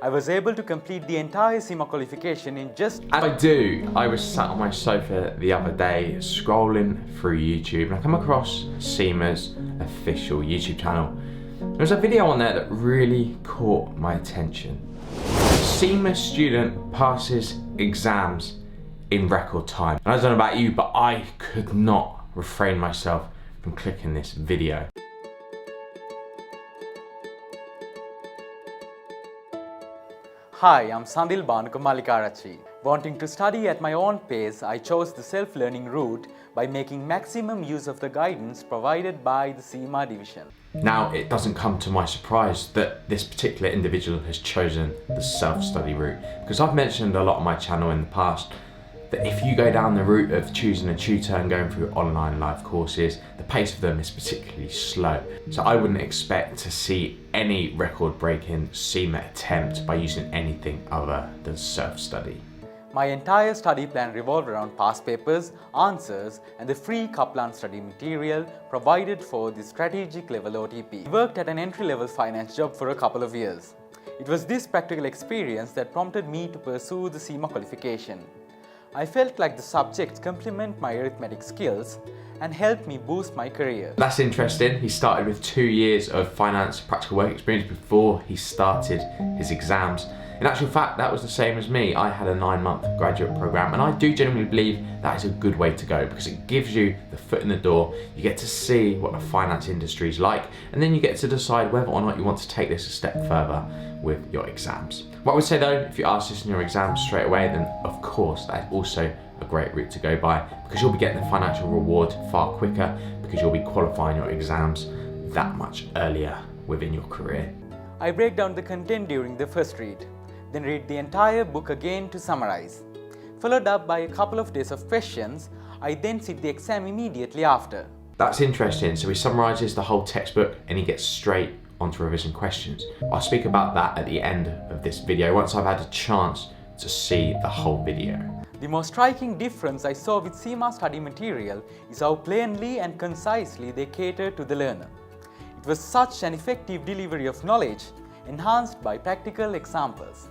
I was able to complete the entire CIMA qualification in just... I was sat on my sofa the other day scrolling through YouTube and I come across CIMA's official YouTube channel. There was a video on there that really caught my attention. CIMA student passes exams in record time. And I don't know about you, but I could not refrain myself from clicking this video. Hi, I'm Sandil Banukamalikarachchi. Wanting to study at my own pace, I chose the self-learning route by making maximum use of the guidance provided by the CIMA division. Now, it doesn't come to my surprise that this particular individual has chosen the self-study route, because I've mentioned a lot on my channel in the past that if you go down the route of choosing a tutor and going through online live courses, the pace of them is particularly slow. So I wouldn't expect to see any record-breaking CIMA attempt by using anything other than self-study. My entire study plan revolved around past papers, answers, and the free Kaplan study material provided for the strategic level OTP. I worked at an entry-level finance job for a couple of years. It was this practical experience that prompted me to pursue the CIMA qualification. I felt like the subjects complement my arithmetic skills and helped me boost my career. That's interesting. He started with 2 years of finance practical work experience before he started his exams. In actual fact, that was the same as me. I had a 9-month graduate program, and I do genuinely believe that is a good way to go because it gives you the foot in the door. You get to see what the finance industry is like, and then you get to decide whether or not you want to take this a step further with your exams. What I would say though, if you ask this in your exams straight away, then of course that is also a great route to go by because you'll be getting the financial reward far quicker because you'll be qualifying your exams that much earlier within your career. I break down the content during the first read, then read the entire book again to summarize. Followed up by a couple of days of questions, I then sit the exam immediately after. That's interesting. So he summarises the whole textbook and he gets straight onto revision questions. I'll speak about that at the end of this video once I've had a chance to see the whole video. The most striking difference I saw with CIMA study material is how plainly and concisely they cater to the learner. It was such an effective delivery of knowledge, enhanced by practical examples.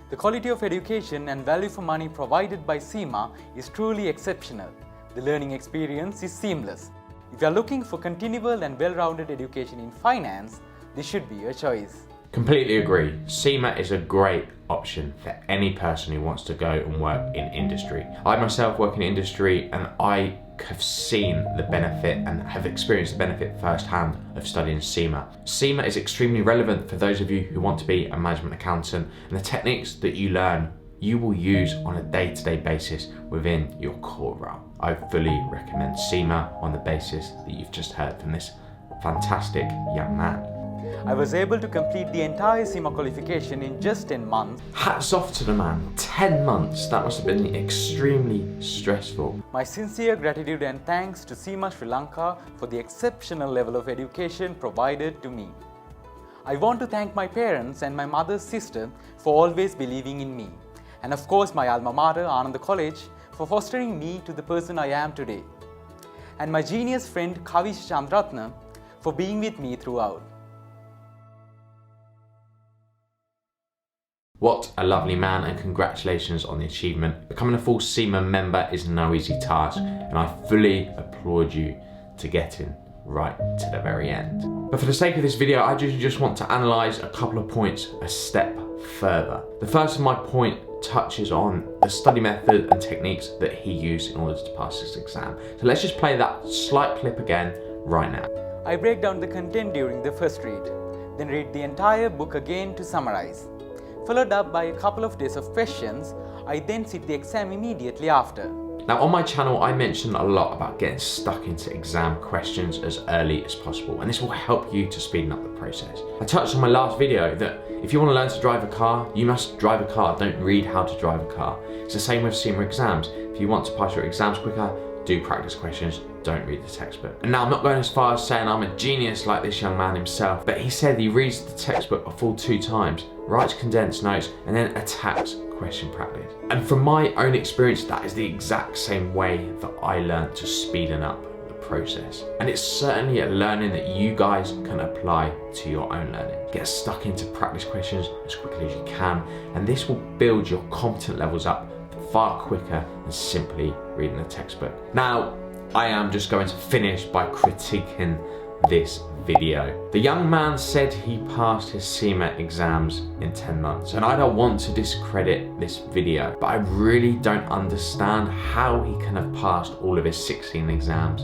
The quality of education and value for money provided by CIMA is truly exceptional. The learning experience is seamless. If you are looking for continual and well-rounded education in finance, this should be your choice. Completely agree. CIMA is a great option for any person who wants to go and work in industry. I myself work in industry and I have seen the benefit and have experienced the benefit firsthand of studying CIMA. CIMA is extremely relevant for those of you who want to be a management accountant, and the techniques that you learn you will use on a day-to-day basis within your core role. I fully recommend CIMA on the basis that you've just heard from this fantastic young man. I was able to complete the entire CIMA qualification in just 10 months. Hats off to the man. 10 months, that must have been extremely stressful. My sincere gratitude and thanks to CIMA Sri Lanka for the exceptional level of education provided to me. I want to thank my parents and my mother's sister for always believing in me. And of course my alma mater, Ananda College, for fostering me to the person I am today. And my genius friend Kavish Chandratna for being with me throughout. What a lovely man, and congratulations on the achievement. Becoming a full CIMA member is no easy task, and I fully applaud you to getting right to the very end. But for the sake of this video, I just want to analyse a couple of points a step further. The first of my point touches on the study method and techniques that he used in order to pass this exam. So let's just play that slight clip again right now. I break down the content during the first read, then read the entire book again to summarize. Followed up by a couple of days of questions, I then sit the exam immediately after. Now on my channel I mention a lot about getting stuck into exam questions as early as possible, and this will help you to speed up the process. I touched on my last video that if you want to learn to drive a car, you must drive a car, don't read how to drive a car. It's the same with CIMA exams. If you want to pass your exams quicker, do practice questions, don't read the textbook. And now I'm not going as far as saying I'm a genius like this young man himself, but he said he reads the textbook a full 2 times, writes condensed notes, and then attacks question practice. And from my own experience, that is the exact same way that I learned to speeden up the process. And it's certainly a learning that you guys can apply to your own learning. Get stuck into practice questions as quickly as you can, and this will build your competent levels up far quicker than simply reading a textbook. Now, I am just going to finish by critiquing this video. The young man said he passed his CIMA exams in 10 months, and I don't want to discredit this video, but I really don't understand how he can have passed all of his 16 exams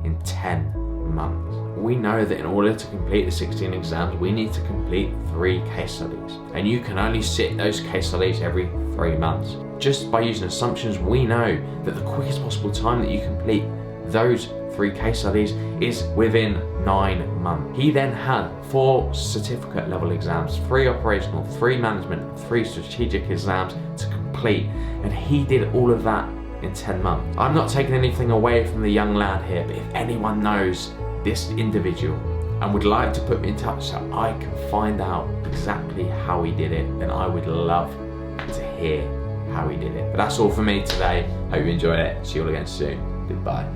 in 10 months. We know that in order to complete the 16 exams, we need to complete 3 case studies, and you can only sit those case studies every 3 months. Just by using assumptions, we know that the quickest possible time that you complete those 3 case studies is within 9 months. He then had 4 certificate level exams, 3 operational, 3 management, 3 strategic exams to complete, and he did all of that in 10 months. I'm not taking anything away from the young lad here, but if anyone knows this individual and would like to put me in touch so I can find out exactly how he did it, then I would love to hear how he did it. But that's all for me today. Hope you enjoyed it. See you all again soon. Goodbye.